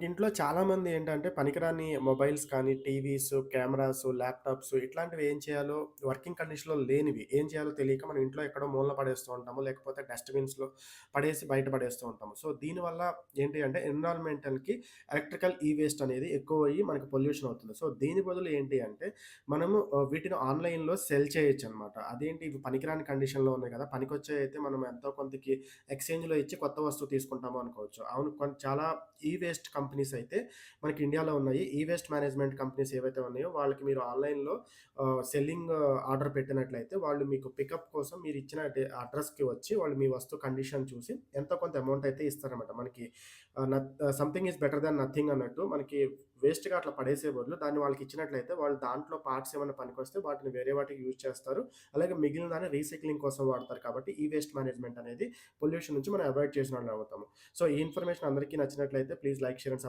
ఇంట్లో చాలామంది ఏంటంటే పనికిరాని మొబైల్స్ కానీ, టీవీస్, కెమెరాస్, ల్యాప్‌టాప్స్ ఇట్లాంటివి ఏం చేయాలో వర్కింగ్ కండిషన్‌లో లేనివి ఏం చేయాలో తెలియక మనం ఇంట్లో ఎక్కడో మూలన పడేస్తూ ఉంటాము. లేకపోతే డస్ట్‌బిన్స్‌లో పడేసి బయట పడేస్తూ ఉంటాము. సో, దీనివల్ల ఏంటి అంటే ఎన్విరాన్మెంటల్‌కి ఎలక్ట్రికల్ ఈ వేస్ట్ అనేది ఎక్కువయ్యి మనకు పొల్యూషన్ అవుతుంది. సో, దీని బదులు ఏంటి అంటే మనము వీటిని ఆన్‌లైన్‌లో సెల్ చేయొచ్చనమాట. అదేంటి ఇవి పనికిరాని కండిషన్‌లో ఉన్నాయి కదా! పనికొచ్చేయైతే మనం ఎంతో కొంతకి ఎక్స్‌చేంజ్‌లో ఇచ్చి కొత్త వస్తువు తీసుకుంటాము అనుకోవచ్చు. అవును చాలా ఈ వేస్ట్ కంపెనీస్ అయితే మనకి ఇండియాలో ఉన్నాయి. ఈ వేస్ట్ మేనేజ్‌మెంట్ కంపెనీస్ ఏవైతే ఉన్నాయో వాళ్ళకి మీరు ఆన్‌లైన్‌లో సెల్లింగ్ ఆర్డర్ పెట్టినట్లయితే వాళ్ళు మీకు పికప్ కోసం మీరిచ్చిన అడ్రెస్‌కి వచ్చి వాళ్ళు మీ వస్తువు కండిషన్ చూసి ఎంతో కొంత అమౌంట్ అయితే ఇస్తారనమాట. మనకి something is better than nothing అన్నట్టు మనకి వేస్ట్‌గా అట్లా పడేసే బదులు దాన్ని వాళ్ళకిచ్చినట్లయితే వాళ్ళు దాంట్లో పార్ట్స్ ఏమన్నా పనికొస్తే వాటిని వేరే వాటికి యూజ్ చేస్తారు. అలాగే మిగిలిన దాన్ని రీసైక్లింగ్ కోసం వాడతారు కాబట్టి ఈ వేస్ట్ మేనేజ్‌మెంట్ అనేది పొల్యూషన్ నుంచి మనం అవాయిడ్ చేసిన వాళ్ళం అవుతాము. సో, ఈ ఇన్ఫర్మేషన్ అందరికీ నచ్చినట్లయితే please like, share and subscribe